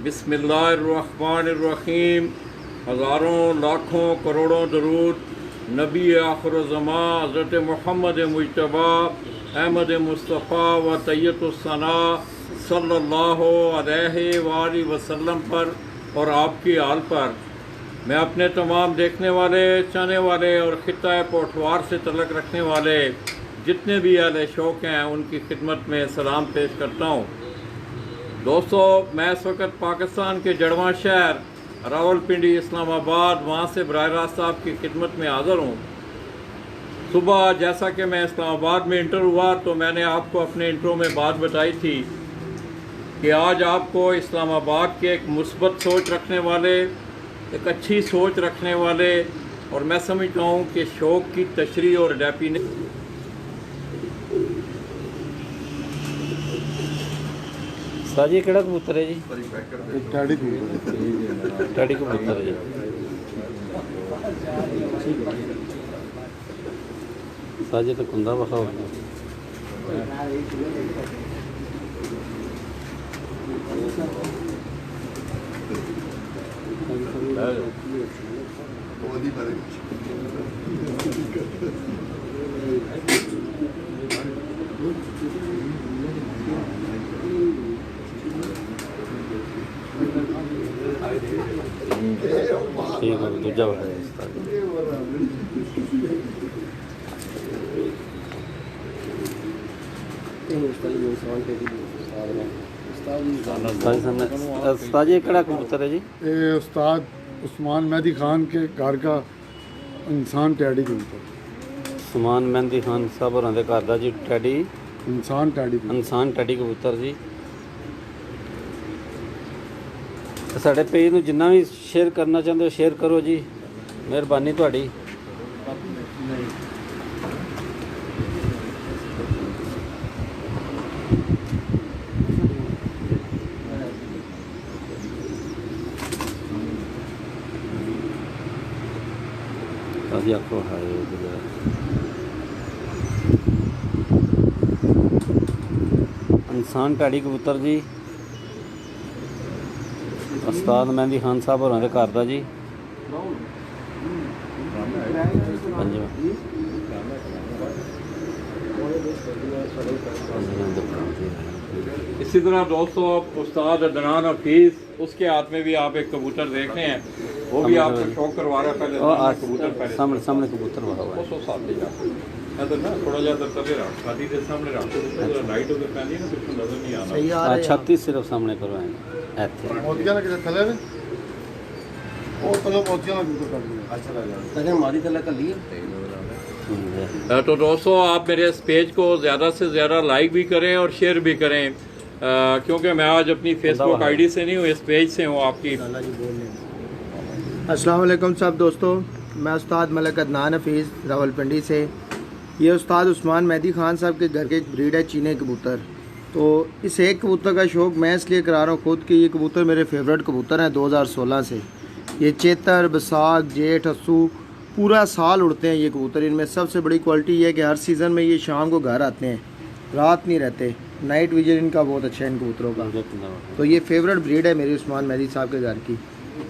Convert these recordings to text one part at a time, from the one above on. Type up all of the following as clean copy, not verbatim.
बिस्मिल्लाहिर्रहमानिर्रहीम। हज़ारों लाखों करोड़ों दरूद नबी आखिर ज़मा हज़रत मोहम्मद मुज्तबा अहमद मुस्तफ़ा व तैयतुस्सना सल्लल्लाहु अलैहि वसल्लम पर और आपकी आल पर। मैं अपने तमाम देखने वाले, चाहने वाले और ख़ित्ता पोठवार से तल्लुक़ रखने वाले जितने भी अहले शौक़ हैं उनकी खिदमत में सलाम पेश करता हूँ। दोस्तों, मैं इस वक्त पाकिस्तान के जड़वा शहर रावलपिंडी इस्लामाबाद वहाँ से बराह रास्त आपकी खिदमत में हाज़िर हूँ। सुबह जैसा कि मैं इस्लामाबाद में इंटर हुआ तो मैंने आपको अपने इंट्रो में बात बताई थी कि आज आपको इस्लामाबाद के एक मुस्बत सोच रखने वाले, एक अच्छी सोच रखने वाले और मैं समझता हूँ कि शौक़ की तशरीह और डेफिनेशन साजी केड़ा कबूतर है जी? टैडी टैडी कबूतर है जी। साजी तो कुंदा बखाओ। ठीक है, दूजा वाला है उस्ताद जी केड़ा कबूतर है जी? ये उस्ताद उस्मान मेहदी खान के घर का इंसान टैडी कबूतर। उस्मान मेहदी खान साहब होरां दे घर दा जी टैडी इंसान टैडी कबूतर। इंसान टैडी कबूतर जी। साढ़े पेज नूं जिन्ना भी शेयर करना चाहते हो शेयर करो जी, मेहरबानी तुहाडी। आखो हाय इंसान टैडी कबूतर जी उस्ताद मेहदी खान साहब होरां दे घर दा जी। इसी तरह दोस्तों उस्ताद अदनान हफीज़, उसके हाथ में भी आप एक कबूतर देख रहे हैं, वो भी आपको शौक करवा रहा है। पहले कबूतर पहले सामने कबूतर हुआ हुआ है। वो साथ ले जाओ इधर ना, थोड़ा ज्यादा तले रख, शादी के सामने रख, लाइट उधर पैनी ना, कुछ नजर नहीं आना। छत्ती सिर्फ सामने करो ऐथे मोतिया ना किधर थले में वो तलो मोतिया ना कबूतर कर दिया। अच्छा लगा तने मारी तले कर लिया। तो दोस्तों आप मेरे इस पेज को ज़्यादा से ज़्यादा लाइक भी करें और शेयर भी करें, क्योंकि मैं आज अपनी फेसबुक आईडी से नहीं हूँ, इस पेज से हूँ आपकी। अस्सलाम वालेकुम सब दोस्तों, मैं उस्ताद मलिक अदनान हफीज़ रावलपिंडी से। ये उस्ताद उस्मान मेहदी खान साहब के घर के एक ब्रीड है चीने कबूतर। तो इस एक कबूतर का शौक़ मैं इसलिए करा रहा हूँ खुद कि ये कबूतर मेरे फेवरेट कबूतर हैं 2016 से। ये चेतर, बैसाख, जेठ, अस्सू पूरा साल उड़ते हैं ये कबूतर। इनमें सबसे बड़ी क्वालिटी ये है कि हर सीज़न में ये शाम को घर आते हैं, रात नहीं रहते। नाइट विजन इनका बहुत अच्छा है इन कबूतरों का। तो ये फेवरेट ब्रीड है मेरी उस्मान मेहदी साहब के घर की।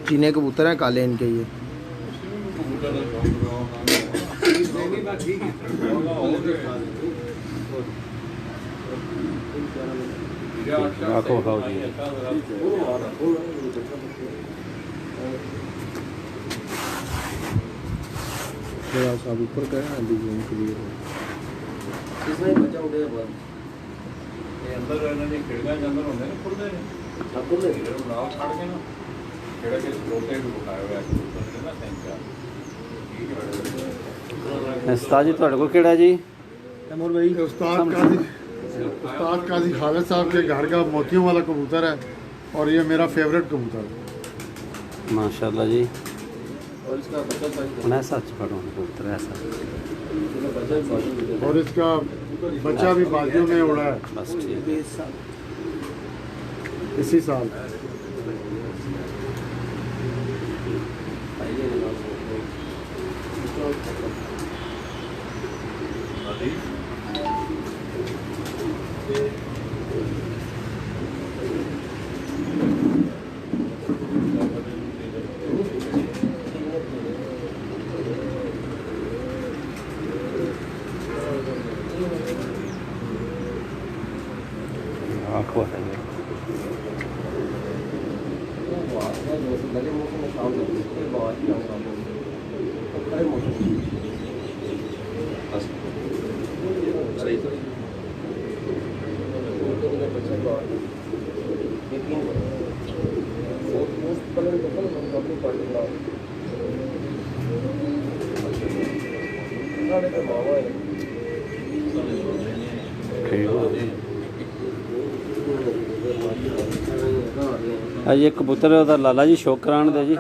चीने कबूतर हैं काले इनके ये। आखो खाओ जी। साहब ऊपर का है डिजाइन के लिए इसमें बच्चा उड़ेगा बाहर। ये अंदर रहने के खिड़कियां के अंदर होंगे ना, खुले ने आपको ले नाव छाड़ के ना खिड़क के रोटे भी उठाए हुए हैं ना सेंचा। उस्ताद जी तुहाडे कोल केड़ा जी? तैमूर भाई उस्ताद काजी खालिद साहब के घर का मोतियों वाला कबूतर है और ये मेरा फेवरेट कबूतर है। माशाल्लाह जी। और इसका बच्चा ऐसा पढ़ो कबूतर ऐसा और इसका बच्चा भी बाजियों में उड़ा है बस ठीक है। इसी साल। लगे मौसम में शाम लगती है कोई बात नहीं मौसम सही तो ये कबूतर ਉਹਦਾ ਲਾਲਾ ਜੀ ਸ਼ੌਕ ਕਰਾਉਣ ਦੇ ਜੀ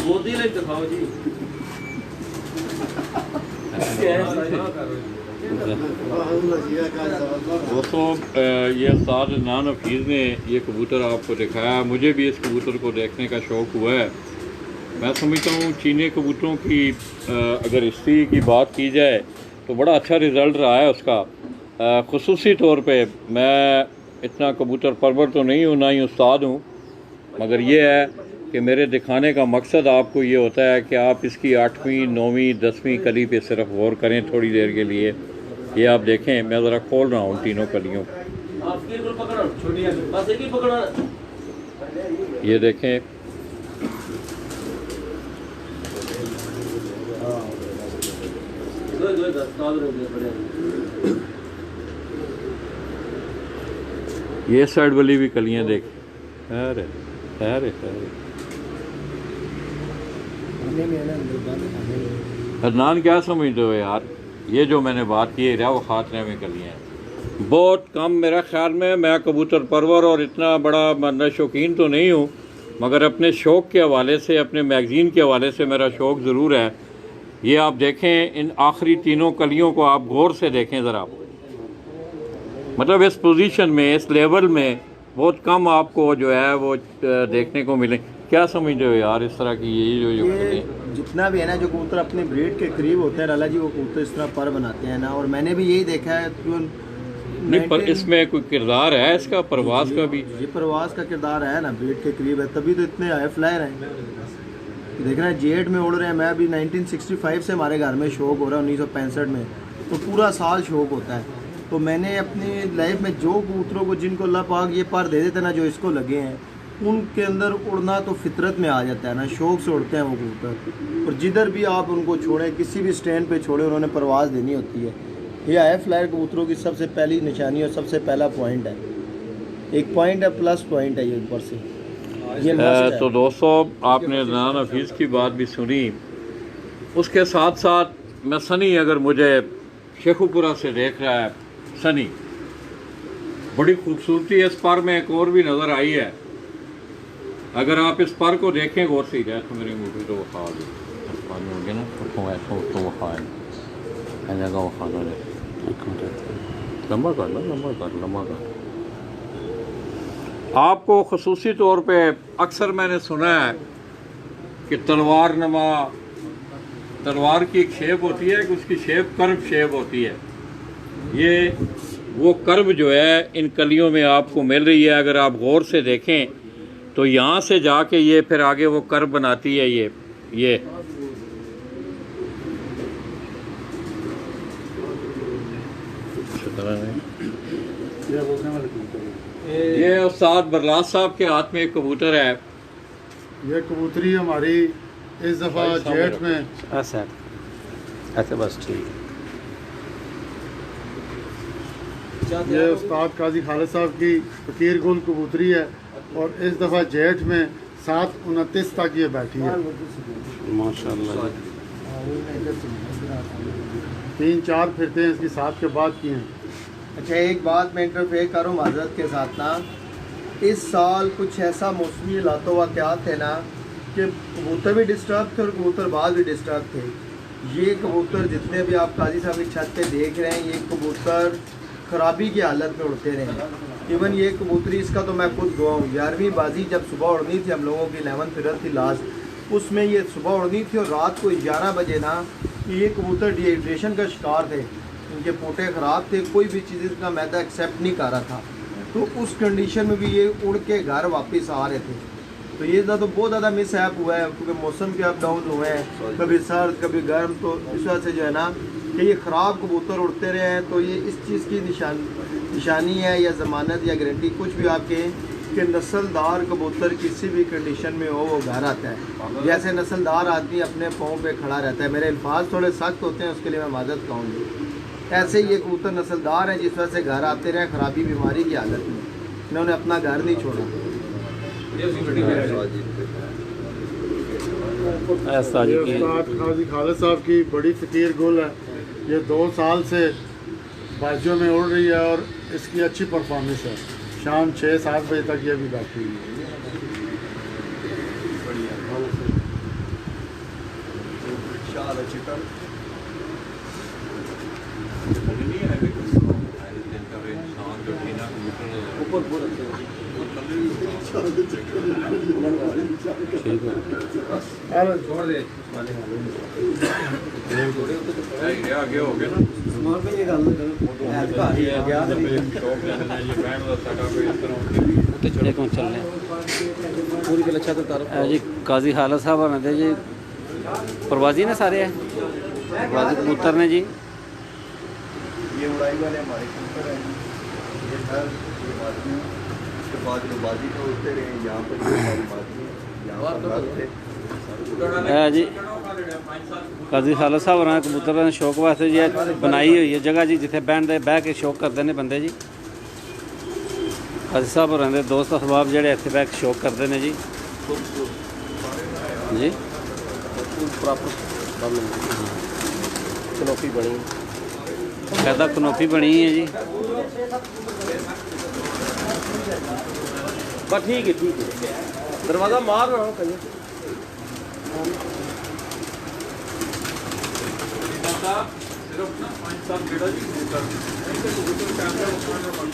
मोदी ने दिखाओ जी दोस्तों ये उस्ताद नान हफीज़ ने ये कबूतर आपको दिखाया। मुझे भी इस कबूतर को देखने का शौक़ हुआ है। मैं समझता हूँ चीनी कबूतरों की अगर हिस्ट्री की बात की जाए तो बड़ा अच्छा रिज़ल्ट रहा है उसका। ख़ुसूसी तौर पे मैं इतना कबूतर परवर तो नहीं हूँ, ना ही उस्ताद हूँ, मगर ये है कि मेरे दिखाने का मकसद आपको ये होता है कि आप इसकी 8वीं 9वीं 10वीं कली पे सिर्फ गौर करें थोड़ी देर के लिए। ये आप देखें, मैं ज़रा खोल रहा हूँ तीनों कलियों। ये देखें, ये साइड वाली भी कलियां देख। अरे अरे अरे अदनान क्या समझते हो यार, ये जो मैंने बात की है वो खातरे में कलियां हैं बहुत कम। मेरा ख्याल में मैं कबूतर परवर और इतना बड़ा मतलब शौकीन तो नहीं हूँ, मगर अपने शौक़ के हवाले से, अपने मैगज़ीन के हवाले से मेरा शौक़ ज़रूर है। ये आप देखें, इन आखिरी तीनों कलियों को आप गौर से देखें ज़रा। मतलब इस पोजीशन में, इस लेवल में बहुत कम आपको जो है वो देखने को मिले। क्या समझते हो यार इस तरह की ये जितना भी है ना, जो कबूतर अपने ब्रीड के करीब होते हैं लाला जी, वो कबूतर इस तरह पर बनाते हैं ना। और मैंने भी यही देखा है नहीं, पर इसमें कोई किरदार है इसका, प्रवास का भी? ये प्रवास का किरदार है ना, ब्रीड के करीब है, तभी तो इतने हाई फ्लायर हैं। देखना जेट में उड़ रहे हैं। मैं अभी 1965 से हमारे घर में शौक हो रहा है, 1965 में, तो पूरा साल शौक होता है। तो मैंने अपनी लाइफ में जो कबूतरों को, जिनको अल्लाह पाक ये पर दे देते ना, जो इसको लगे हैं, उनके अंदर उड़ना तो फितरत में आ जाता है ना, शौक से उड़ते हैं वो कबूतर। और जिधर भी आप उनको छोड़ें, किसी भी स्टैंड पे छोड़ें, उन्होंने परवाज़ देनी होती है। ये हाई फ्लायर कबूतरों की सबसे पहली निशानी और सबसे पहला पॉइंट है। एक पॉइंट है, प्लस पॉइंट है ये ऊपर से। ये तो दोस्तों, आपने नान हफीज़ की बात भी सुनी, उसके साथ साथ मैं सनी, अगर मुझे शेखुपुरा से देख रहा है, सनी बड़ी खूबसूरती है इस पर में एक और भी नज़र आई है। अगर आप इस पर को देखें गौर से, जाए तो मेरी मूवी तो वखा होगी ना, तो वखा लंबा कर। आपको ख़ुसूसी तौर पे अक्सर मैंने सुना है कि तलवार नमा, तलवार की एक शेप होती है कि उसकी शेप कर्व शेप होती है। ये वो कर्व जो है इन कलियों में आपको मिल रही है। अगर आप गौर से देखें तो यहाँ से जाके ये फिर आगे वो कर्व बनाती है। ये उस्ताद बरलास साहब के हाथ में एक कबूतर है। ये कबूतरी हमारी इस दफ़ा जेठ में ऐसे बस ठीक। ये उस्ताद काजी खालिद साहब की फकीर गुल कबूतरी है और इस दफ़ा जेठ में 7:29 तक ये बैठी है माशाल्लाह। 3-4 फिरते हैं इसकी 7 के बाद की हैं। अच्छा, एक बात मैं इंटरफेयर करूँ माजरत के साथ ना, इस साल कुछ ऐसा मौसमी हालातों वाक़यात थे ना कि कबूतर भी डिस्टर्ब थे और कबूतरबाज भी डिस्टर्ब थे। ये कबूतर जितने भी आप काजी साहब की छत पे देख रहे हैं, ये कबूतर ख़राबी की हालत में उड़ते रहे। इवन ये कबूतरी, इसका तो मैं खुद गवा हूँ। 11वीं बाजी जब सुबह उड़नी थी, हम लोगों की 11th फिरत थी लास्ट, उसमें ये सुबह उड़नी थी और रात को 11 बजे ना ये कबूतर डिहाइड्रेशन का शिकार थे। इनके पोटे ख़राब थे, कोई भी चीज़ का मैदा एक्सेप्ट नहीं कर रहा था। तो उस कंडीशन में भी ये उड़ के घर वापस आ रहे थे। तो ये तो बहुत ज़्यादा मिस ऐप हुआ है क्योंकि मौसम के अप डाउन हुए हैं, कभी सर्द कभी गर्म, तो इस वजह से जो है ना कि ये ख़राब कबूतर उड़ते रहे हैं। तो ये इस चीज़ की निशानी है या ज़मानत या गारंटी कुछ भी आप कहें कि नस्लदार कबूतर किसी भी कंडीशन में हो वो घर आता है। जैसे नस्लदार आदमी अपने पाँव पे खड़ा रहता है, मेरे अल्फाज थोड़े सख्त होते हैं उसके लिए मैं माजरत कहूँगी, ऐसे ही ये कबूतर नस्लदार हैं जिस वजह से घर आते रहे ख़राबी बीमारी की हालत में, इन्होंने अपना घर नहीं छोड़ा। ऐसा जी ये की उस्ताद काजी खालिद साहब की बड़ी फ़कीर गुल है, ये 2 साल से बाजियों में उड़ रही है और इसकी अच्छी परफॉर्मेंस है। शाम 6-7 बजे तक ये भी बैठी हुई है। ठीक है। ਅੱਗੇ ਹੋ ਗਏ ਨਾ एक मिनट चल रहे पूरी गल अच्छा तो जी काजी खालिद साहब आने जी प्रवासी ने सारे है प्रवासी कबूतर ने जी। ये उड़ाई वाले हमारे कबूतर हैं, ये घर ये बाजू, उसके बाद जो बाजी में उड़ते रहे यहाँ पर ये हमारी बाजी है, यहाँ पर घर थे। है जी काजी खालिद साहब ने कबूतर ने शौक वास्ते जी बनाई हुई है जगह जी जिथे बह के शौक करते हैं बंदे जी। काजी साहब होरें दे दोस्त अहबाब जेहड़े इत्थे बह के शौक करते हैं जी जी। कनोपी बनी कहता कनोपी बनी है जी। बस ठीक है दरवाज़ा मार रहा हूँ कहीं।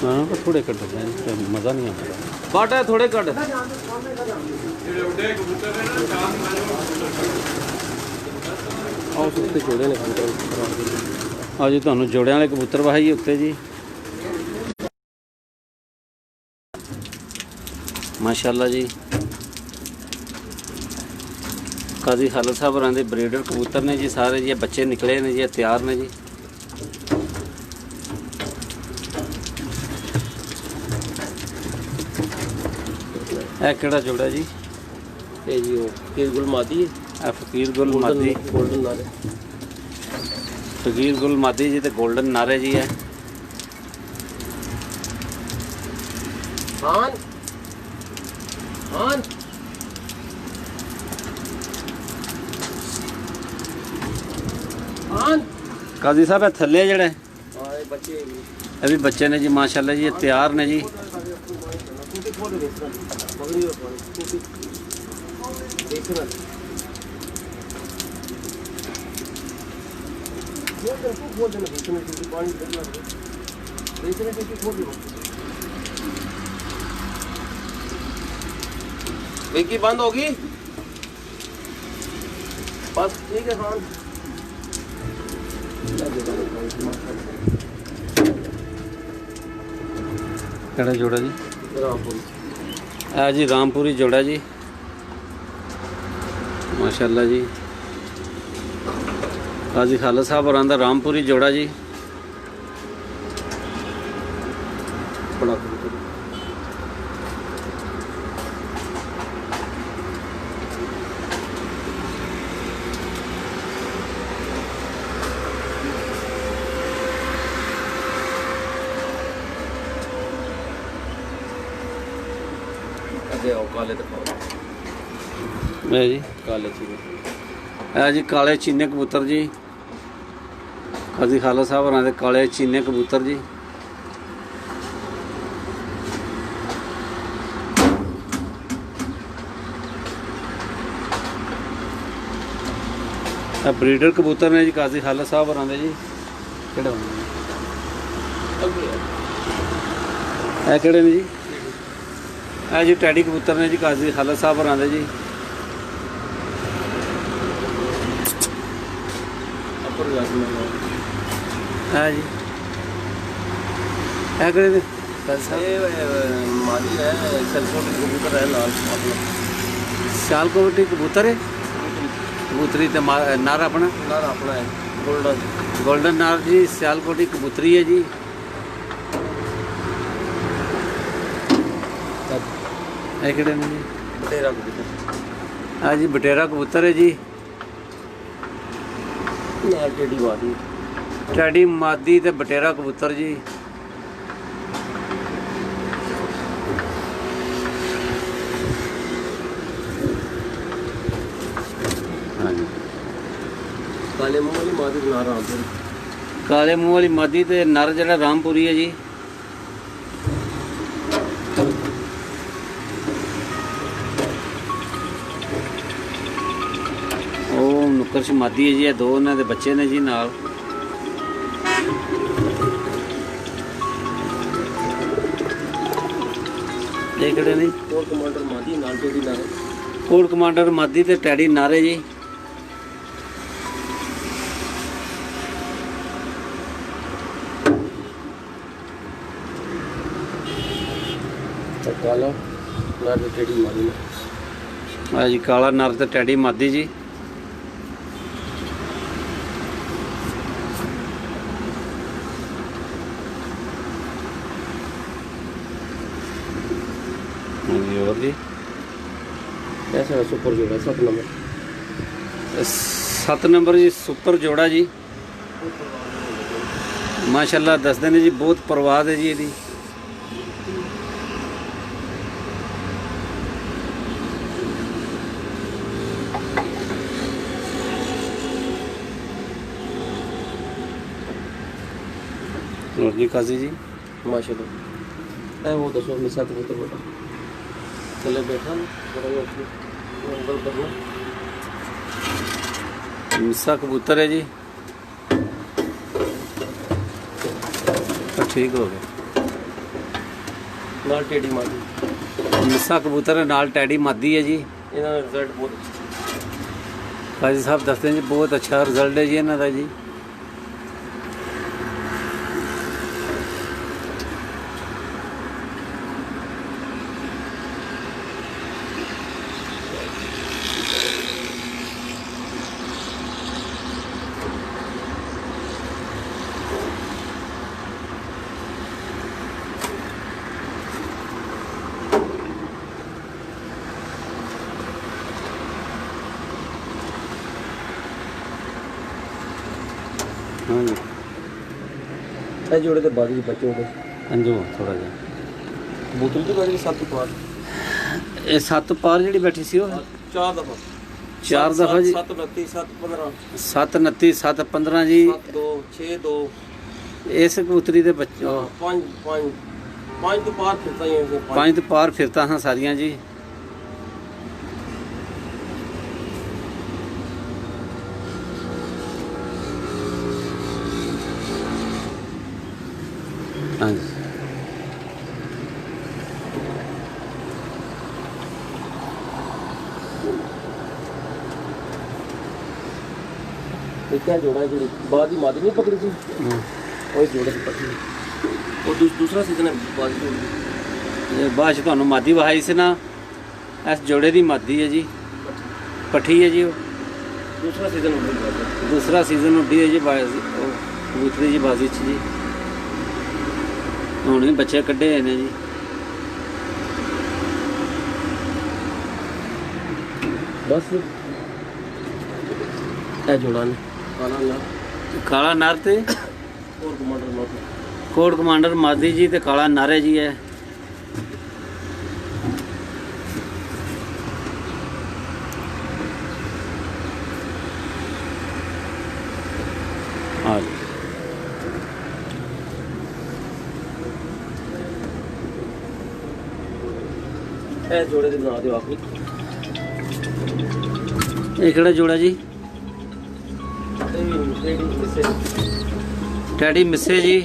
हाँ पर थोड़े कट होते हैं मज़ा नहीं आता बाट है थोड़े कट जोड़े ने हाँ जी तुहानू जोड़ियां वाले कबूतर वहाई उत्ते जी माशाअल्लाह जी। काजी खालिद साहब होरां दे ब्रीडर कबूतर ने जी सारे जी बच्चे निकले ने जी तैयार ने जी। ਇਹ ਕਿਹੜਾ ਜੋੜਾ ਜੀ? ਇਹ ਜੀ ਉਹ ਫਕੀਰ ਗੁਲ ਮਾਦੀ ਹੈ। ਇਹ ਫਕੀਰ ਗੁਲ ਮਾਦੀ ਗੋਲਡਨ ਨਾਰੇ ਫਕੀਰ ਗੁਲ ਮਾਦੀ ਜੀ ਤੇ ਗੋਲਡਨ ਨਾਰੇ ਜੀ ਹੈ। ਖਾਨ ਖਾਨ ਖਾन ਕਾਜ਼ੀ ਸਾਹਿਬ ਇਹ ਥੱਲੇ ਜਿਹੜੇ ਹਾਂ ਇਹ ਬੱਚੇ ਇਹ ਵੀ ਬੱਚੇ ਨੇ ਜੀ ਮਾਸ਼ਾਅल्लाह जी ये तैयार ने जी। विकी बंद होगी बस ठीक है खान। ਕਿਹੜਾ ਜੋੜਾ ਜੀ? रामपुर ਇਹ ਜੀ ਰਾਮਪੁਰੀ ਜੋੜਾ ਜੀ ਮਾਸ਼ਾਅल्लाह जी। ਕਾਜ਼ੀ ਖਾਲਿਦ ਸਾਹਿਬ ਹੋਰਾਂ ਦਾ ਰਾਮਪੁਰੀ ਜੋੜਾ ਜੀ बड़ा काले दिखाओ ਇਹ ਜੀ काले चीनी ਇਹ ਜੀ ਕਾਲੇ ਚੀਨੇ ਕਬੂਤਰ ਜੀ। ਕਾਜ਼ੀ ਖਾਲਿਦ ਸਾਹਿਬ ਹੋਰਾਂ ਦੇ ਕਾਲੇ ਚੀਨੇ ਕਬੂਤਰ ਜੀ। ਇਹ ਬਰੀਡਰ ਕਬੂਤਰ ਨੇ ਜੀ ਕਾਜ਼ੀ ਖਾਲਿਦ ਸਾਹਿਬ ਹੋਰਾਂ ਦੇ ਜੀ। ਕਿਹੜੇ ਹੋਣਗੇ ਇਹ ਕਿਹੜੇ ਨੇ ਜੀ? ਇਹ ਜੀ ਟੈਡੀ ਕਬੂਤਰ ਨੇ ਜੀ ਕਾਜ਼ੀ ਖਾਲਿਦ ਸਾਹਿਬ ਹੋਰਾਂ ਦੇ ਜੀ। है जी है किहड़े ने? ये मादी है सेलफोन कबूतर है लाल मतलब ਸਿਆਲਕੋਟੀ ਕਬੂਤਰ ਹੈ ਕਬੂਤਰੀ ਤੇ ਨਰ ਆਪਣਾ नर अपना है गोल्डन ਗੋਲਡਨ ਨਰ ਜੀ ਸਿਆਲਕੋਟੀ ਕਬੂਤਰੀ ਹੈ ਜੀ। ਇਹ ਕਿਹੜੇ ਨੇ ਜੀ? बटेरा कबूतर ਆ ਜੀ ਬਟੇਰਾ ਕਬੂਤਰ ਹੈ ਜੀ। नाल टेढ़ी मादी ਟੈਡੀ ਮਾਦੀ ਤੇ ਬਟੇਰਾ ਕਬੂਤਰ ਜੀ। ਹਾਂਜੀ काले मुंह वाली मादी नार रामपुरी ਕਾਲੇ ਮੂੰਹ ਵਾਲੀ ਮਾਦੀ ਤੇ ਨਰ ਜਿਹੜਾ ਰਾਮਪੁਰੀ ਹੈ ਜੀ। ਉਹ ਨੁੱਕਰ ਚ ਮਾਦੀ ਹੈ ਜੀ। ਇਹ ਦੋ ਉਹਨਾਂ ਦੇ ਬੱਚੇ ਨੇ ਜੀ ਨਾਲ। ਇਹ ਕਿਹੜੇ ਨੇ? और कमांडर मादी नाल टेढ़ी नार ਕੋਡ ਕਮਾਂਡਰ ਮਾਦੀ ਤੇ ਟੈਡੀ ਨਾਰੇ ਜੀ। काला नार टेढ़ी मादी ਆ ਜੀ ਕਾਲਾ ਨਰ ਤੇ ਟੈਡੀ ਮਾਦੀ ਜੀ। ਹਾਂਜੀ ਹੋਰ ਜੀ ऐसा है सुपर जोड़ा 7 नंबर 7 ਨੰਬਰ ਜੀ ਸੁਪਰ ਜੋੜਾ ਜੀ। ਮਾਸ਼ਾਅੱਲਾ ਦੱਸਦੇ ਨੇ ਜੀ ਬਹੁਤ ਪਰਵਾਜ਼ ਹੈ ਜੀ ਇਹਦੀ। ਹੋਰ ਜੀ ਕਾਜ਼ੀ ਜੀ माशाल्लाह ए वो दसो मिसा कबूतर बेटा चले बैठा ना बड़ा ऊपर करना ਮਿੱਸਾ ਕਬੂਤਰ ਹੈ ਜੀ। ਤਾਂ ਠੀਕ ਹੋ ਗਿਆ। नाल टेढ़ी मादी ਮਿੱਸਾ ਕਬੂਤਰ ਹੈ ਨਾਲ ਟੈਡੀ ਮਾਦੀ ਹੈ ਜੀ। इन्होंने रिजल्ट बहुत अच्छा ਕਾਜ਼ੀ ਸਾਹਿਬ ਦੱਸਦੇ ਨੇ ਜੀ ਬਹੁਤ ਅੱਛਾ ਰਿਜ਼ਲਟ ਹੈ ਜੀ ਇਹਨਾਂ ਦਾ ਜੀ। ਹਾਂਜੀ ए जोड़े के बादी बच्चे होते ਅੰਜੋ ਥੋੜਾ ਜਿਹਾ। बोतल की बादी 7 पार ਇਹ 7 ਪਾਰ ਜਿਹੜੀ ਬੈਠੀ ਸੀ ਉਹ 4 दफा 4 ਦਫਾ ਜੀ। 7 29 7 15 7 29 7 15 ਜੀ। 7 2 6 2 ਇਸ ਕਬੂਤਰੀ ਦੇ ਬੱਚੇ 5 5 5 तो पार फिरता ही है 5 ਤੋਂ ਪਾਰ ਫਿਰਤਾ ਹਾਂ ਸਾਰੀਆਂ ਜੀ। ਹਾਂਜੀ क्या जोड़ा है बाद ही मादी नहीं पकड़ी थी वही जोड़े की पकड़ी और दूसरा सीजन है बाद की ਇਹ ਬਾਅਦ 'ਚ ਤੁਹਾਨੂੰ ਮਾਦੀ ਵਹਾਈ ਸੀ ਨਾ। ਇਸ ਜੋੜੇ ਦੀ ਮਾਦੀ ਹੈ ਜੀ। ਪੱਠੀ ਹੈ ਜੀ। ਉਹ दूसरा सीजन हो गया ਦੂਸਰਾ ਸੀਜ਼ਨ ਉੱਡੀ ਹੈ ਜੀ ਉਹ ਕਬੂਤਰੀ ਜੀ ਬਾਜ਼ੀ 'ਚ ਜੀ। ਹੁਣ ਵੀ ਬੱਚੇ ਕੱਢੇ ਹੋਏ ਨੇ ਜੀ। बस क्या जोड़ा ने काला ना ਕਾਲਾ ਨਰ ਤੇ और कमांडर मादी ਕੋਡ ਕਮਾਂਡਰ ਮਾਦੀ ਜੀ ਤੇ ਕਾਲਾ ਨਰ ਹੈ ਜੀ। ਇਹ ਆ ਜੀ ए जोड़े दे बना दियो आखिरी ਇਹ ਕਿਹੜਾ ਜੋੜਾ ਜੀ? रेडी से ਟੈਡੀ ਮਿੱਸੇ ਜੀ।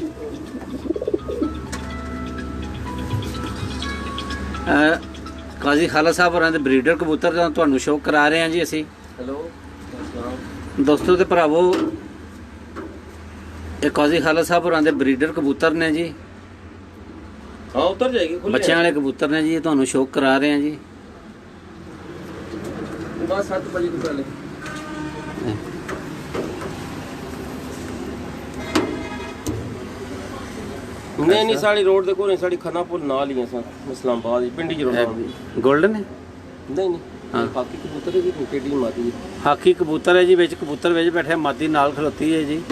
ਕਾਜ਼ੀ ਖਾਲਾ ਸਾਹਿਬ ਹੋਰਾਂ ਦੇ ਬਰੀਡਰ ਕਬੂਤਰ ਦਾ ਤੁਹਾਨੂੰ ਸ਼ੌਕ ਕਰਾ ਰਹੇ ਹਾਂ ਜੀ ਅਸੀਂ। हेलो ਦੋਸਤੋ ਤੇ ਭਰਾਵੋ ਇਹ ਕਾਜ਼ੀ ਖਾਲਾ ਸਾਹਿਬ ਹੋਰਾਂ ਦੇ ਬਰੀਡਰ ਕਬੂਤਰ ਨੇ ਜੀ। हाँ उतर जाएगी खुले ਬੱਚਿਆਂ ਵਾਲੇ ਕਬੂਤਰ ਨੇ ਜੀ। ਇਹ ਤੁਹਾਨੂੰ ਸ਼ੌਕ ਕਰਾ ਰਹੇ ਹਾਂ ਜੀ। बस 7 बजे तो पहले नहीं साड़ी रोड देखो नहीं साड़ी खानापुर नाल ही है सर इस्लामाबाद पिंडी जरूर गोल्डन है नहीं हाँ बाकी कबूतर है जी टेडी मादी हाकी कबूतर है जी विच कबूतर विच बैठे मादी नाल खलोती है जी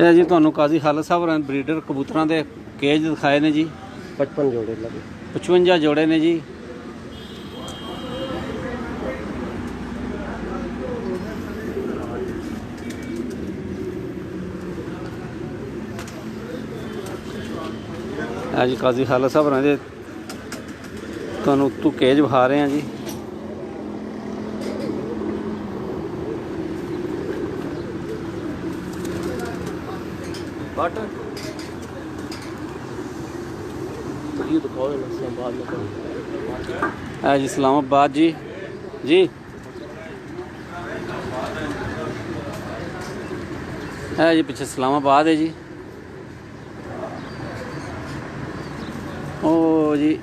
ਇਹ ਜੀ ਤੁਹਾਨੂੰ ਕਾਜ਼ੀ ਖਾਲਦ ਸਾਹਿਬ ਹੋਰਾਂ ਬਰੀਡਰ ਕਬੂਤਰਾਂ ਦੇ ਕੇਜ ਦਿਖਾਏ ਨੇ ਜੀ 55 जोड़े लगे 55 ਜੋੜੇ ਨੇ ਜੀ ਆ ਜੀ ਕਾਜ਼ੀ ਖਾਲਦ ਸਾਹਿਬ ਹੋਰਾਂ ਦੇ ਤੁਹਾਨੂੰ ਉੱਤੋਂ ਕੇਜ ਵਿਖਾ ਰਹੇ ਆ ਜੀ बाट तो ये दिखाओ इस्लामाबाद में है जी इस्लामाबाद जी जी है जी पीछे इस्लामाबाद है जी ओ जी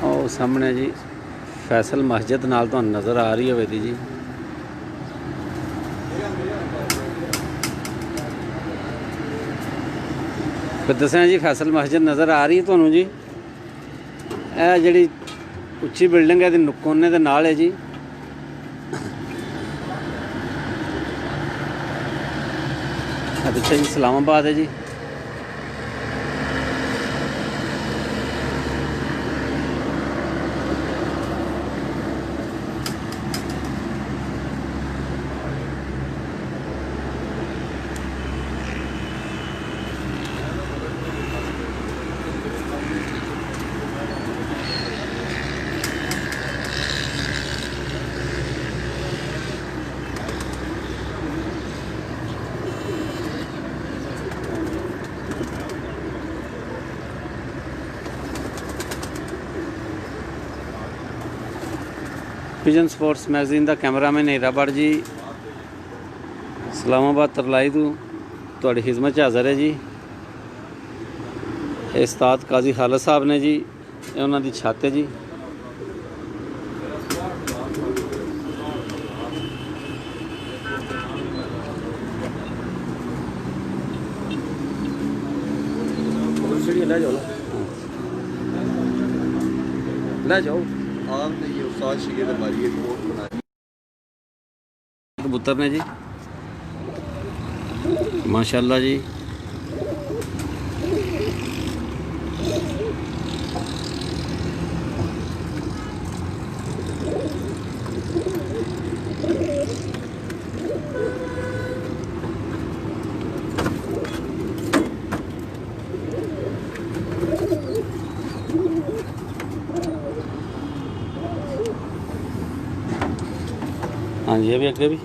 ओ सामने जी फैसल मस्जिद नाल तुहानूं नज़र आ रही होवेगी जी फिर दसिया जी फैसल मस्जिद नज़र आ रही है तुहानूं जी यह जिहड़ी उच्ची बिल्डिंग है कोने दे नाल है जी पिछे जी इस्लामाबाद है जी पिजन स्पोर्ट्स मैगजीन का कैमरामैन हीरा भट्ट जी इस्लामाबाद तरलाई तो तुहाडी खिदमत हाज़र है जी ये उस्ताद काजी खालद साहब ने जी ये उन्हां दी छत है जी ले जाओ कबूतर ने जी माशाल्लाह जी हाँ जी अभी अगे भी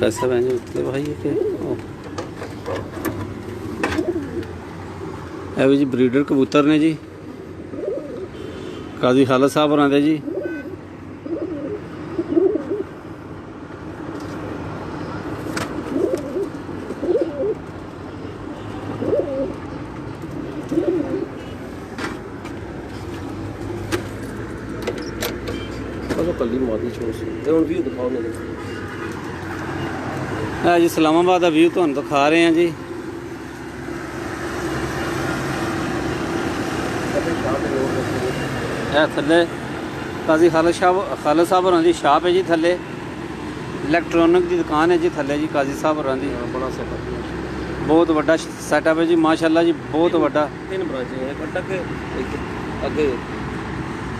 कैसे बहन जी उतरे भाई के भी जी ब्रीडर कबूतर ने जी काजी खालद साहब होरां दे जी कली मादी छोड़ से हुण व्यू दिखाओ मेरे है जी इस्लामाबाद का व्यू तुहानूं दिखा रहे हैं जी थले काजी खालद साहब होरां दी शॉप है जी थले इलैक्ट्रॉनिक की दुकान है जी थले जी काजी साहब होरां दी बड़ा सेटअप बहुत बड़ा सेटअप है जी माशाल्लाह जी बहुत बड़ा 3 ब्रांच है कटक एक अगे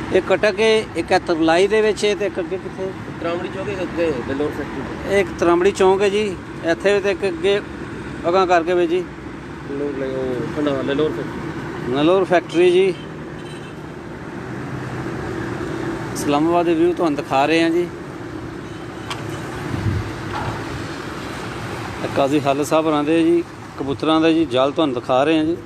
एक कटक है एक है तरलाई दे विच है ते एक अगे किथे त्रामड़ी चौक है अगे बेलोर फैक्ट्री एक त्रामड़ी चौक है जी इत्थे ते एक अगे अगां करके वे जी लोर ले ओ ना लेलोर फैक्ट्री नलोर फैक्ट्री जी इस्लामाबाद दे व्यू तुहानूं दिखा रहे हैं जी ਕਾਜ਼ੀ ਹਾਲਤ ਸਾਹਿਬ ਹੋਰਾਂ ਦੇ ਜੀ ਕਬੂਤਰਾਂ ਦਾ ਜੀ ਜਾਲ ਤੁਹਾਨੂੰ ਦਿਖਾ ਰਹੇ ਹਾਂ ਜੀ।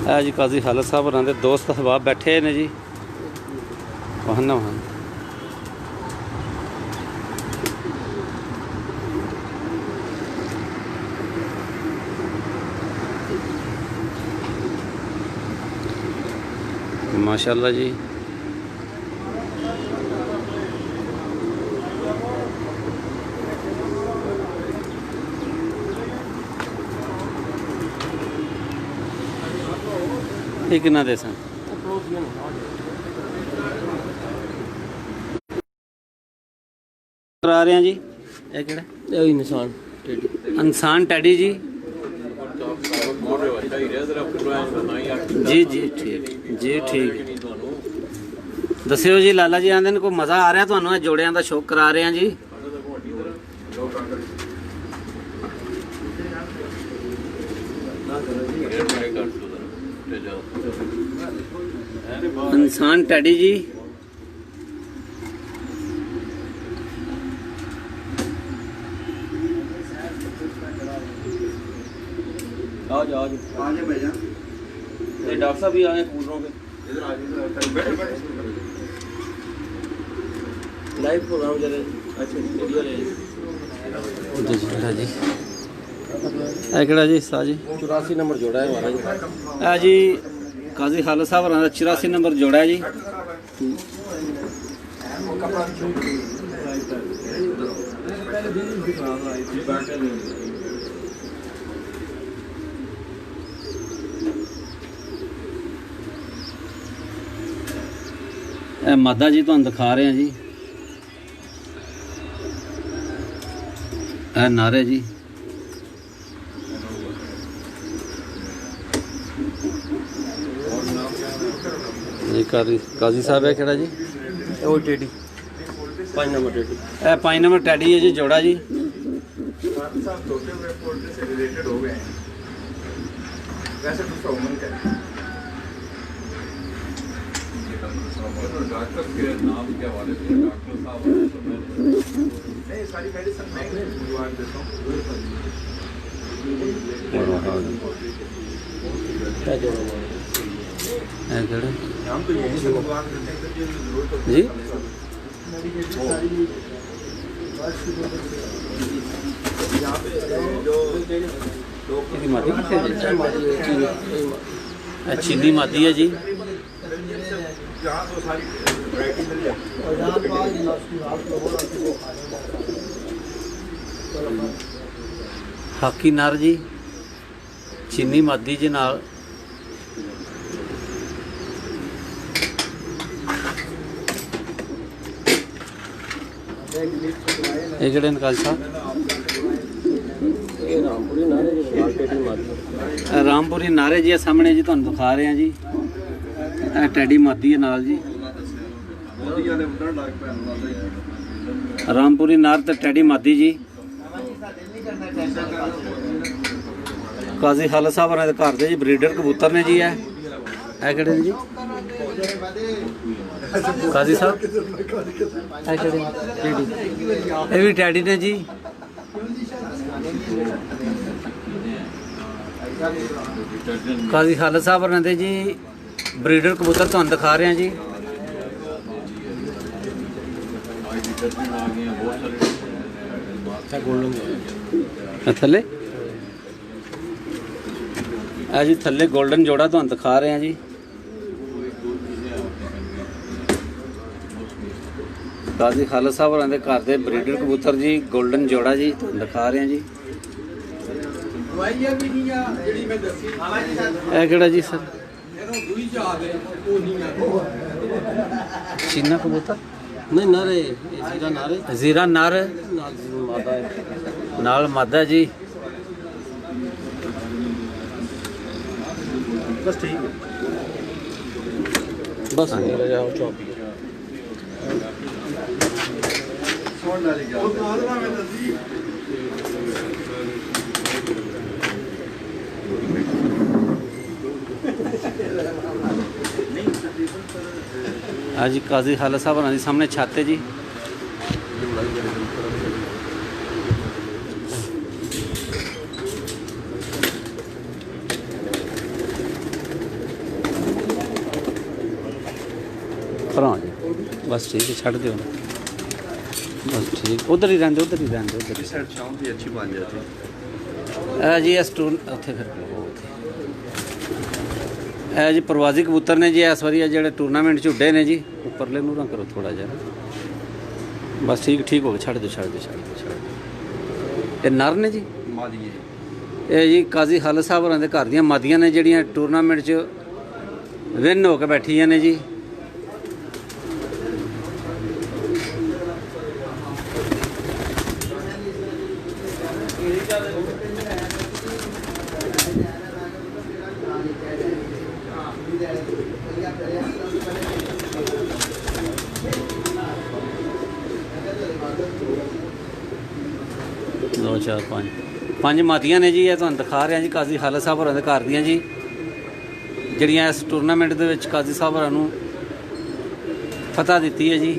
ਇਹ ਜੀ ਕਾਜ਼ੀ ਹਾਲਤ ਸਾਹਿਬ ਹੋਰਾਂ ਦੇ ਦੋਸਤ ਅਹਿਬਾਬ ਬੈਠੇ ਨੇ ਜੀ। ਵਾਹਨ ਵਾਹਨ माशाल्लाह जी। ये कितना दे सन करा रहे हैं जी। ये केड़ा इंसान टैडी जी। जी जी ठीक जी ठीक। दस्यो जी लाला जी आंदे ने कोई मज़ा आ रहा तुहानू जोड़ियां दा शौक करा रहे हैं जी। इंसान टैडी जी। आज भैया ये डॉक्टर साहब भी आए कूलरों के इधर आ जाइए बैठो बैठो लाइव प्रोग्राम चले। अच्छा वीडियो ले जी जी है केड़ा जी सा जी 84 नंबर जोड़ा है हमारा है जी काजी हालत साहब होरां दा 84 नंबर जोड़ा है जी। मादा जी तुहानू दिखा रहे हैं जी। नारे जी काजी साहब है केड़ा जी वो teddy 5 number teddy 5 number teddy है जी जोड़ा जी। डॉक्टर के नाम के हवाले से डॉक्टर साहब नहीं सारी मेडिसिन मैं बुलवा देता हूँ। हम तो यहीं से बुलवा देते हैं जरूरत जी। यहाँ पे जो चीनी मादी है जी। यहाँ तो सारी वैरायटी मिल जाए। हाकी नार जी चीनी मादी जी नाल ये केड़े निकाल साहब रामपुरी नारे जी सामने जी तुहानू दिखा रहे हैं जी। टैडी मादी है नाल जी रामपुरी नार ते टैडी मादी जी। काजी हालत साहब होरां दे घर दे जी ब्रीडर कबूतर ने जी। है केड़े ने जी काजी साहब है केड़े टैडी ये भी टैडी ने जी। काजी हालत साहब होरां दे जी ब्रीडर कबूतर तुहानू दिखा रहे हैं जी। थले जी थले गोल्डन जोड़ा तुहानू दिखा रहे हैं जी। काजी खालद साहब होरां दे घर दे ब्रीडर कबूतर जी गोल्डन जोड़ा जी तुहानू दिखा रहे हैं जी। केड़ा जी सर चीना कबूतर नहीं नारे जीरा नारे जीरा नार नाल मादा जी। बस ठीक है बस जाओ चौक ਆ ਜੀ ਕਾਜ਼ੀ ਖਾਲਸਾ ਸਾਹਿਬ ਹੋਰਾਂ ਦੀ ਸਾਹਮਣੇ ਛੱਤ ਹੈ ਜੀ। ਭਰਾ ਜੀ ਬਸ ਠੀਕ ਹੈ, ਛੱਡ ਦਿਓ ਬਸ ਠੀਕ, ਉਧਰ ਹੀ ਰਹਿੰਦੇ, ਉਧਰ ਹੀ ਰਹਿੰਦੇ, ਉਧਰ ਹੀ साइड शाम भी अच्छी बन जाती है। ਇਹ ਜੀ ਇਸ ਟੂਰ ਉੱਥੇ ਫਿਰ ਇਹ ਜੀ ਪ੍ਰਵਾਜ਼ੀ ਕਬੂਤਰ ਨੇ ਜੀ। ਇਸ ਵਾਰੀ ਇਹ ਜਿਹੜੇ ਟੂਰਨਾਮੈਂਟ 'ਚ ਉੱਡੇ ਨੇ ਜੀ, ਉੱਪਰਲੇ ਨੂੰ ਨਾ ਕਰੋ ਥੋੜਾ ਜਿਹਾ, ਬਸ ਠੀਕ ਠੀਕ ਹੋ ਗਿਆ, ਛੱਡ ਦਿਓ ਛੱਡ ਦਿਓ ਛੱਡ ਦਿਓ ਛੱਡ ਦਿਓ। ਇਹ ਨਰ ਨੇ ਜੀ, मादी है ਇਹ ਜੀ ਕਾਜ਼ੀ ਖਾਲਸਾ ਸਾਹਿਬ ਹੋਰਾਂ ਦੇ ਘਰ ਦੀਆਂ ਮਾਦੀਆਂ ਨੇ ਜਿਹੜੀਆਂ ਟੂਰਨਾਮੈਂਟ 'ਚ ਵਿਨ ਹੋ ਕੇ ਬੈਠੀਆਂ ਨੇ ਜੀ। दो चार पाँच मातियां ने जी। ये तुहानू दिखा रहे हैं जी काजी खालसा साहब होरां दे घर दियां जी, जिहड़ियां इस टूरनामेंट दे विच काजी साहब होरां नूं फतह दित्ती है जी।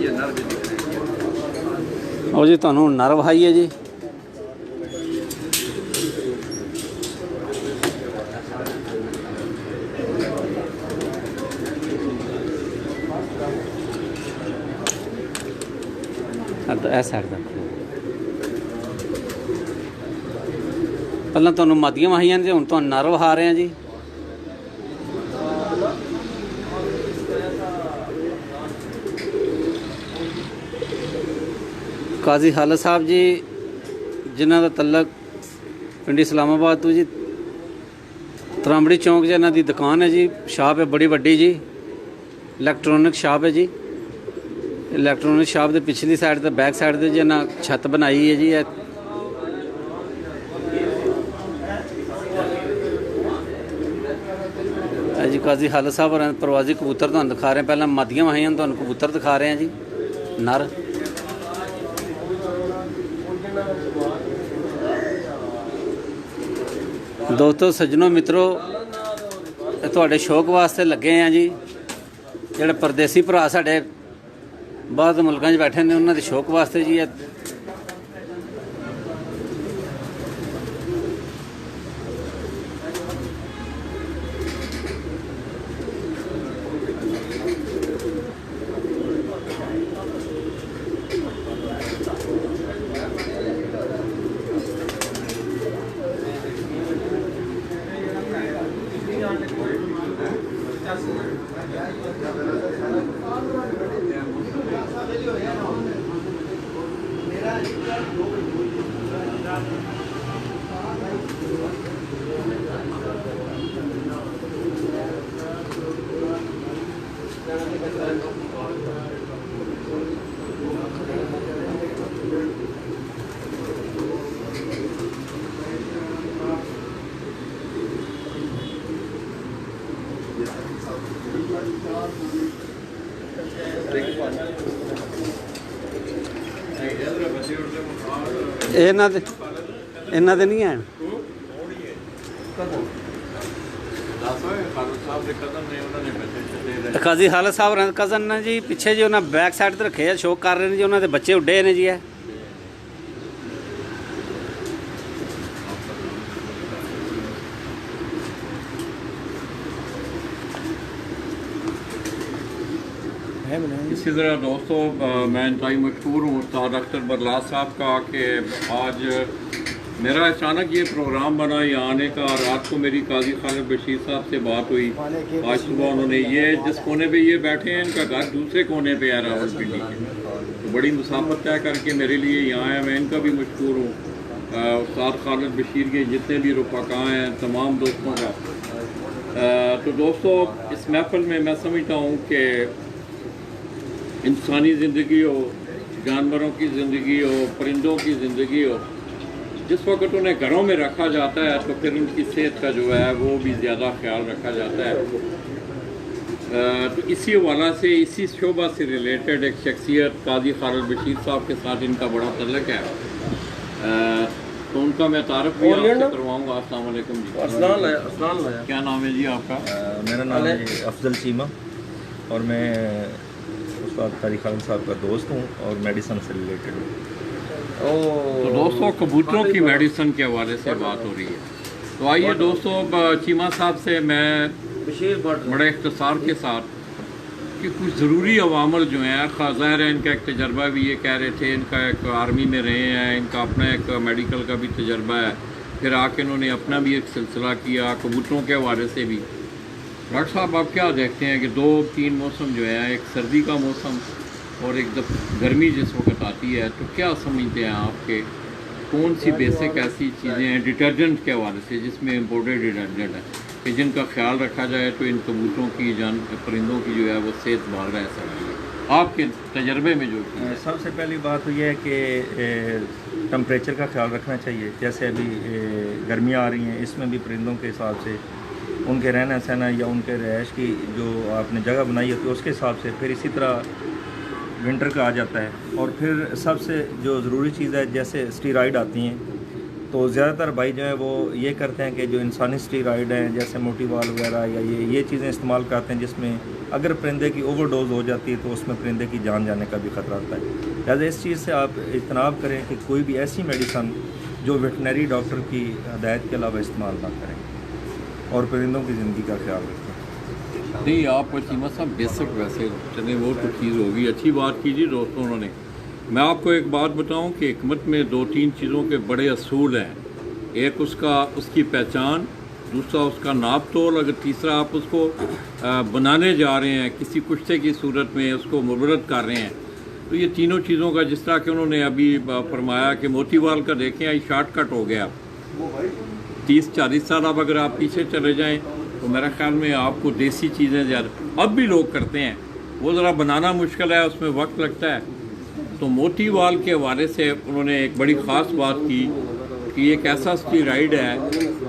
ये नर भी दिख रहे हैं। और जी तुहानू नर वहाई है जी। इस साइड का पहला तुहानू मादियां वहाइयां ने, हुण तुहानू नर वहा रहे हैं जी। काजी खालसा साहब जी जिन्हां दा तलक पिंड इस्लामाबाद तो जी त्रांबड़ी चौंक च इन्हां दी दुकान है जी। शॉप है बड़ी वड्डी जी, इलैक्ट्रॉनिक शॉप है जी। इलैक्ट्रॉनिक शॉप के पिछली साइड ते बैक साइड ते जी इन्हां छत बनाई है जी। जी काजी खालसा साहब होरां प्रवासी कबूतर तुहानू दिखा रहे हैं। पहला मादियां वहाइयां तुहानू कबूतर दिखा रहे हैं जी नर। दोस्तों सज्जनों मित्रों तुहाडे शौक वास्ते लगे हैं जी। जिहड़े परदेसी भरा साडे बाहर मुल्कां 'च बैठे ने उन्हां दे शौक वास्ते जी। इन्हां दे नहीं है काजी खालसा साहब कज़न ने जी। पिछे जी उन्हें बैक साइड ते रखे शौक कर रहे हैं जी। उन्होंने बच्चे उड्डे ने जी। इसी तरह दोस्तों मैं इंतहाई मशहूर हूँ उस्ताद अख्तर बरलास साहब का कि आज मेरा अचानक ये प्रोग्राम बना यहाँ आने का। रात को मेरी काजी खालिद बशीर साहब से बात हुई। आज सुबह उन्होंने ये जिस कोने पे ये बैठे हैं इनका घर दूसरे कोने पे है रावलपिंडी के, तो बड़ी मुसाफत तय करके मेरे लिए यहाँ आया। मैं इनका भी मशहूर हूँ, उस्ताद खालिद बशीर के जितने भी रुफ़क़ा हैं तमाम दोस्तों का। तो दोस्तों, इस महफिल में मैं समझता हूँ कि इंसानी ज़िंदगी हो, जानवरों की ज़िंदगी हो, परिंदों की ज़िंदगी हो, जिस वक्त उन्हें घरों में रखा जाता है तो फिर उनकी सेहत का जो है वो भी ज़्यादा ख्याल रखा जाता है। तो इसी हवाला से, इसी शोबा से रिलेटेड एक शख्सियत काजी खालिद बशीर साहब के साथ इनका बड़ा तल्लुक़ है, तो उनका मैं तारफ़ भी आपसे करवाऊँगा। अस्सलाम वालेकुम जी। क्या नाम है जी आपका? मेरा नाम है अफजल चीमा और मैं उस्ताद काजी खालिद साहब का दोस्त हूँ और मेडिसन से रिलेटेड हूँ। तो दोस्तों, कबूतरों की मेडिसिन के हवाले से बात हो रही है। तो आइए दोस्तों, चीमा साहब से मैं बड़े इख्तिसार के साथ कि कुछ ज़रूरी अवामल जो हैं, ज़ाहिर है इनका एक तजर्बा भी, ये कह रहे थे इनका एक आर्मी में रहे हैं, इनका अपना एक मेडिकल का भी तजर्बा है, फिर आके इन्होंने अपना भी एक सिलसिला किया कबूतरों के हवाले से भी। डॉक्टर साहब, आप क्या देखते हैं कि 2-3 मौसम जो है, एक सर्दी का मौसम और एक गर्मी जिस वक्त आती है, तो क्या समझते हैं आपके कौन सी बेसिक ऐसी चीज़ें हैं डिटर्जेंट के हवाले से जिसमें इम्पोर्टेड डिटर्जेंट है कि जिनका ख्याल रखा जाए तो इन कबूतरों की परिंदों की जो है वो सेहत बहाल रह सकती है आपके तजर्बे में? जो सबसे पहली बात तो यह है कि टम्परेचर का ख्याल रखना चाहिए। जैसे अभी गर्मियाँ आ रही हैं, इसमें भी परिंदों के हिसाब से उनके रहना सहना या उनके रहायश की जो आपने जगह बनाई होती है उसके हिसाब से, फिर इसी तरह विंटर का आ जाता है। और फिर सबसे जो ज़रूरी चीज़ है, जैसे स्टीराइड आती हैं, तो ज़्यादातर भाई जो है वो ये करते हैं कि जो इंसानी स्टीराइड हैं जैसे मोटीवाल वगैरह या ये चीज़ें इस्तेमाल करते हैं, जिसमें अगर परिंदे की ओवरडोज हो जाती है तो उसमें परिंदे की जान जाने का भी ख़तरा होता है। लिहाजा इस चीज़ से आप इज्तनाब करें कि कोई भी ऐसी मेडिसन जो वेटनरी डॉक्टर की हदायत के अलावा इस्तेमाल ना करें और परिंदों की ज़िंदगी का ख्याल रखें। नहीं, आप चीमा साहब बेसिक वैसे चले वो तो चीज़ होगी, अच्छी बात कीजिए दोस्तों। उन्होंने, मैं आपको एक बात बताऊं कि हिकमत में 2-3 चीज़ों के बड़े असूल हैं। एक उसकी पहचान, दूसरा उसका नाप तोल, अगर तीसरा आप उसको बनाने जा रहे हैं किसी कुश्ते की सूरत में, उसको मुबरत कर रहे हैं, तो ये तीनों चीज़ों का, जिस तरह कि उन्होंने अभी फरमाया कि मोतीवाल का देखें आई शॉर्टकट हो गया। 30-40 साल अब अगर आप पीछे चले जाएँ तो मेरा ख्याल में आपको देसी चीज़ें ज़्यादा अब भी लोग करते हैं, वो ज़रा बनाना मुश्किल है, उसमें वक्त लगता है। तो मोतीवाल के हवाले से उन्होंने एक बड़ी ख़ास बात की कि एक ऐसा स्टीराइड है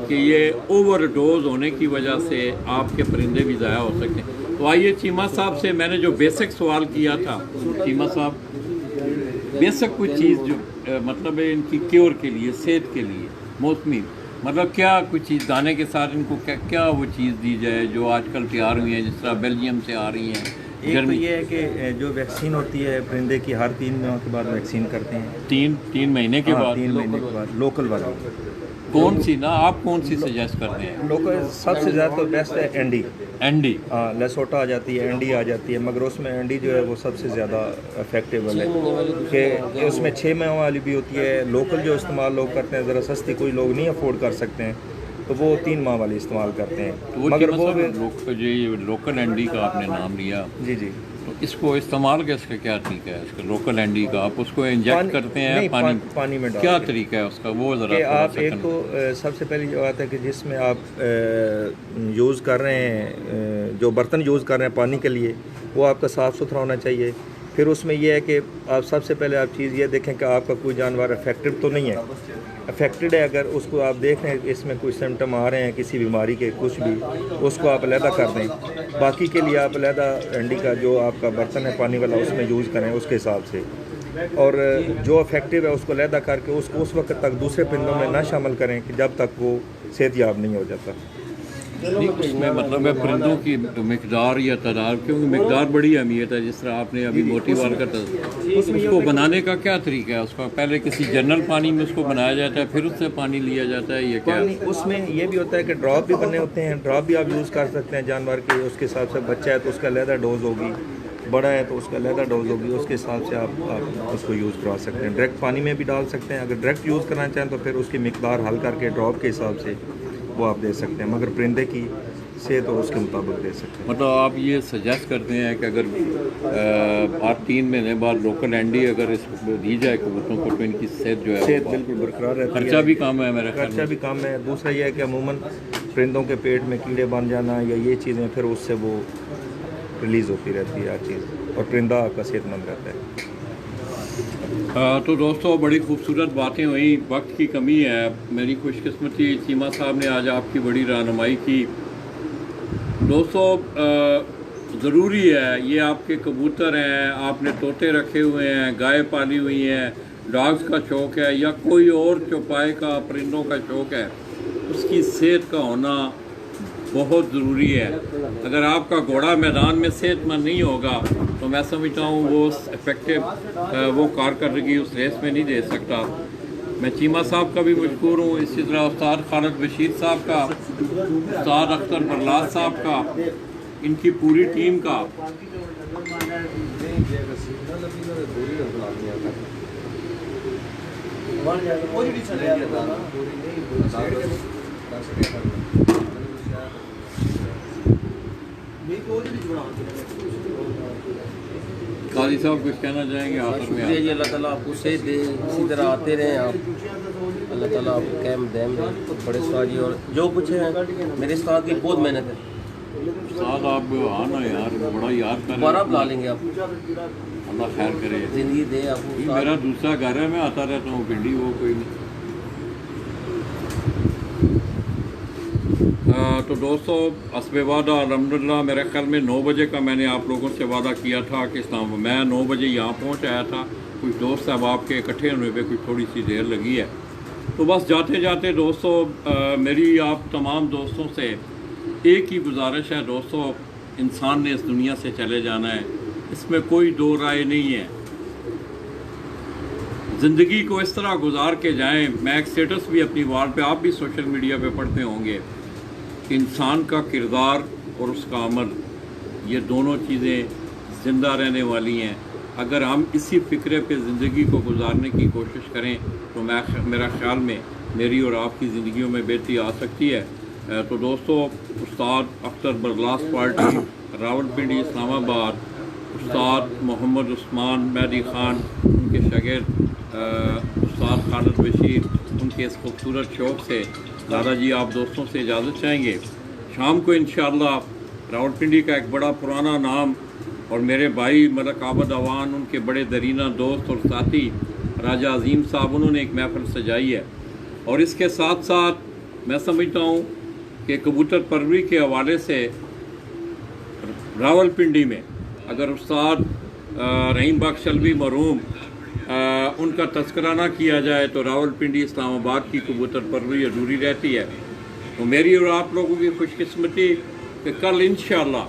कि ये ओवरडोज होने की वजह से आपके परिंदे भी ज़ाया हो सकते हैं। तो आइए चीमा साहब से मैंने जो बेसिक सवाल किया था, चीमा साहब बेसिक कुछ चीज़ जो मतलब है इनकी क्योर के लिए, सेहत के लिए मौसमी, मतलब क्या कुछ चीज़ दाने के साथ इनको क्या वो चीज़ दी जाए जो आजकल तैयार हुई है, जिस तरह बेल्जियम से आ रही हैं? एक तो ये है कि जो वैक्सीन होती है परिंदे की, हर 3 महीनों के बाद वैक्सीन करते हैं। 3 महीने के बाद? 3 महीने के बाद लोकल वाली। कौन सी ना, आप कौन सी सजेस्ट करते हैं? लोकल सबसे ज़्यादा तो बेस्ट है एंडी। हाँ, लेसोटा आ जाती है, एंडी आ जाती है, मगर उसमें एंडी जो है वो सबसे ज़्यादा इफेक्टिव है कि उसमें 6 माह वाली भी होती है। लोकल जो इस्तेमाल लोग करते हैं, ज़रा सस्ती कोई लोग नहीं अफोर्ड कर सकते हैं, तो वो 3 माह वाली इस्तेमाल करते हैं। तो मगर वो लोकल एंडी का आपने नाम लिया जी, तो इसको इस्तेमाल कैसे, क्या तरीका है इसका? लोकल एंडी का आप उसको इंजेक्ट करते हैं पानी में, क्या तरीका है उसका वो ज़रा? आप एक तो सबसे पहली जो बात है कि जिसमें आप यूज़ कर रहे हैं, जो बर्तन यूज़ कर रहे हैं पानी के लिए, वो आपका साफ़ सुथरा होना चाहिए। फिर उसमें यह है कि आप सबसे पहले आप चीज़ ये देखें कि आपका कोई जानवर अफेक्टेड तो नहीं है। अफेक्टेड है अगर उसको आप देख रहे हैं इसमें कोई सिम्टम आ रहे हैं किसी बीमारी के, कुछ भी, उसको आप अलहदा कर दें। बाकी के लिए आप अलहदा एंडी का जो आपका बर्तन है पानी वाला उसमें यूज़ करें उसके हिसाब से, और जो अफेक्टिव है उसको अलहदा करके उसको उस वक्त तक दूसरे परिंदों में ना शामिल करें कि जब तक वो सेहतयाब नहीं हो जाता। नहीं, उसमें मतलब है परिंदों की मिकदार या तादाद, क्योंकि मिकदार बड़ी अहमियत है। जिस तरह आपने अभी मोतीवाल का उसको बनाने का क्या तरीका है? उसका पहले किसी जनरल पानी में उसको बनाया जाता है, फिर उससे पानी लिया जाता है, ये क्या? उसमें ये भी होता है कि ड्रॉप भी बने होते हैं, ड्रॉप भी आप यूज़ कर सकते हैं जानवर के, उसके हिसाब से बच्चा है तो उसका अलहदा डोज होगी, बड़ा है तो उसका अलहदा डोज होगी, उसके हिसाब से आप उसको यूज़ करवा सकते हैं। डायरेक्ट पानी में भी डाल सकते हैं, अगर डायरेक्ट यूज़ करना चाहें तो फिर उसकी मिकदार हल करके ड्रॉप के हिसाब से वो आप दे सकते हैं, मगर परिंदे की से तो उसके मुताबिक दे सकते हैं। मतलब आप ये सजेस्ट करते हैं कि अगर आप 3 महीने बाद लोकल एंडी अगर इसको दी जाए कबूतरों को तो इनकी सेहत जो है सेहत बिल्कुल बरकरार रहती है। खर्चा भी कम है मेरा ख्याल खर्चा भी कम है। दूसरा ये है कि अमूमन परिंदों के पेट में कीड़े बन जाना या ये चीज़ें फिर उससे वो रिलीज़ होती रहती है हर चीज़, और परिंदा आपका सेहतमंद रहता है। तो दोस्तों बड़ी खूबसूरत बातें हुई, वक्त की कमी है। मेरी खुशकिस्मती चीमा साहब ने आज आपकी बड़ी रहनुमाई की। दोस्तों ज़रूरी है, ये आपके कबूतर हैं, आपने तोते रखे हुए हैं, गाय पाली हुई हैं, डॉग्स का शौक़ है या कोई और चौपाए का परिंदों का शौक़ है, उसकी सेहत का होना बहुत ज़रूरी है। अगर आपका घोड़ा मैदान में सेहतमंद नहीं होगा तो मैं समझता हूँ वो इफेक्टिव वो कारकर्दगी उस रेस में नहीं दे सकता। मैं चीमा साहब का भी मशकूर हूँ, इसी तरह उस्ताद खालिद बशीर साहब का, उस्ताद अख्तर बरलाद साहब का, इनकी पूरी टीम का। काजी साहब कुछ कहना चाहेंगे आखिर में? जी अल्लाह ताला आपको सेहत दे, इसी तरह आते रहें आप, अल्लाह ताला आपको कैम दैम दे। बड़े उस्ताद जी और जो कुछ है मेरे उस्ताद की बहुत मेहनत है। उस्ताद आप आना यार, बड़ा याद कर दोबारा बुला लेंगे आप, अल्लाह खैर करे, ज़िंदगी दे आपको। ये मेरा दूसरा घर है, मैं आता रहता हूँ पिंडी, वो कोई नहीं। तो दोस्तों हस्बे वादा अल्हम्दुलिल्लाह मेरे ख्याल में 9 बजे का मैंने आप लोगों से वादा किया था कि इस्लाम मैं 9 बजे यहाँ पहुँच आया था। कुछ दोस्त अब आपके इकट्ठे होने पे कुछ थोड़ी सी देर लगी है। तो बस जाते जाते दोस्तों मेरी आप तमाम दोस्तों से एक ही गुजारिश है दोस्तों, इंसान ने इस दुनिया से चले जाना है, इसमें कोई दो राय नहीं है। ज़िंदगी को इस तरह गुजार के जाएं। मैं एक स्टेटस भी अपनी वॉल पे, आप भी सोशल मीडिया पे पढ़ते होंगे, इंसान का किरदार और उसका अमल, ये दोनों चीज़ें ज़िंदा रहने वाली हैं। अगर हम इसी फ़िक्रे पे ज़िंदगी को गुजारने की कोशिश करें तो मेरा ख्याल में मेरी और आपकी ज़िंदगियों में बेहतरी आ सकती है। तो दोस्तों उस्ताद अख्तर बरलाद पार्टी रावलपिंडी इस्लामाबाद, उस्ताद मोहम्मद उस्मान मेहदी ख़ान, उनके शागिर्द उस्ताद खालिद बशीर, उनके इस खूबसूरत शौक़ से दादा जी आप दोस्तों से इजाज़त चाहेंगे। शाम को इंशाअल्लाह रावलपिंडी का एक बड़ा पुराना नाम और मेरे भाई मलक आबद अवान, उनके बड़े दरीना दोस्त और साथी राजा अजीम साहब, उन्होंने एक महफिल सजाई है। और इसके साथ साथ मैं समझता हूँ कि कबूतर परवरी के हवाले से रावलपिंडी में अगर उस्ताद रहीम बख्श अलवी मरहूम उनका तस्करा ना किया जाए तो रावलपिंडी इस्लामाबाद की कबूतर परवरी अधूरी रहती है। तो मेरी और आप लोगों की खुशकिस्मती कि कल इंशाअल्लाह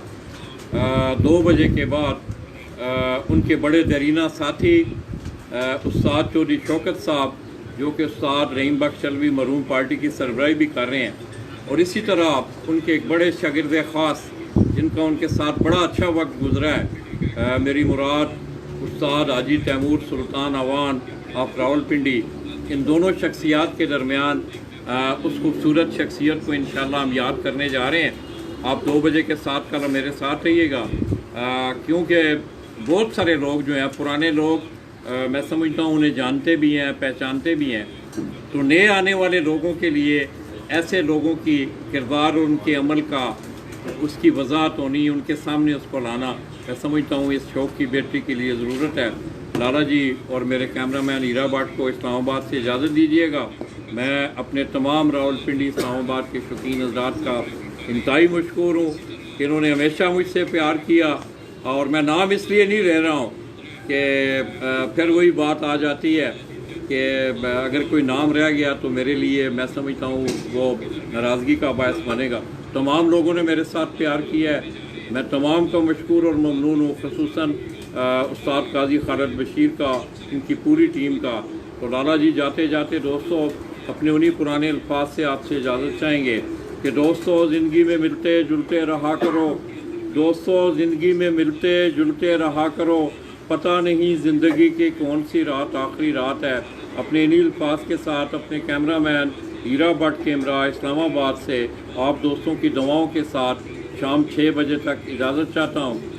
2 बजे के बाद उनके बड़े दरीना साथी उस्ताद चौधरी शौकत साहब, जो कि उस्ताद रहीम बख्श अलवी मरहूम पार्टी की सरबराही भी कर रहे हैं, और इसी तरह उनके एक बड़े शागिर्द ख़ास जिनका उनके साथ बड़ा अच्छा वक्त गुजरा है, मेरी मुराद उस्ताद हाजी तैमूर सुल्तान अवान ऑफ रावलपिंडी, इन दोनों शख्सियात के दरमियान उस खूबसूरत शख्सियत को इंशाअल्लाह हम याद करने जा रहे हैं। आप 2 बजे के साथ कल मेरे साथ रहिएगा, क्योंकि बहुत सारे लोग जो हैं पुराने लोग मैं समझता हूँ उन्हें जानते भी हैं, पहचानते भी हैं। तो नए आने वाले लोगों के लिए ऐसे लोगों की किरदार और उनके अमल का उसकी वजाहत होनी, उनके सामने उसको लाना, मैं समझता हूँ इस शौक़ की बेहतरी के लिए ज़रूरत है। लाला जी और मेरे कैमरामैन हीरा भट्ट को इस्लामाबाद से इजाज़त दीजिएगा। मैं अपने तमाम रावलपिंडी इस्लामाबाद के शौकीन हज़रात का इंतहाई मशकूर हूँ कि इन्होंने हमेशा मुझसे प्यार किया, और मैं नाम इसलिए नहीं ले रहा हूँ कि फिर वही बात आ जाती है कि अगर कोई नाम रह गया तो मेरे लिए मैं समझता हूँ वो नाराज़गी का बायस बनेगा। तमाम लोगों ने मेरे साथ प्यार किया है, मैं तमाम का मशकूर और ममनून हूँ, ख़ुसूसन उस्ताद काजी खालिद बशीर का, इनकी पूरी टीम का। तो लाला जी जाते जाते दोस्तों अपने उन्हीं पुराने अल्फाज से आपसे इजाज़त चाहेंगे कि दोस्तों ज़िंदगी में मिलते जुलते रहा करो, दोस्तों, ज़िंदगी में मिलते जुलते रहा करो, पता नहीं ज़िंदगी की कौन सी रात आखिरी रात है। अपने इन्हीं अल्फाज के साथ अपने कैमरामैन हीरा भट्ट कैमरा इस्लामाबाद से आप दोस्तों की दुआओं के साथ शाम 6 बजे तक इजाज़त चाहता हूँ।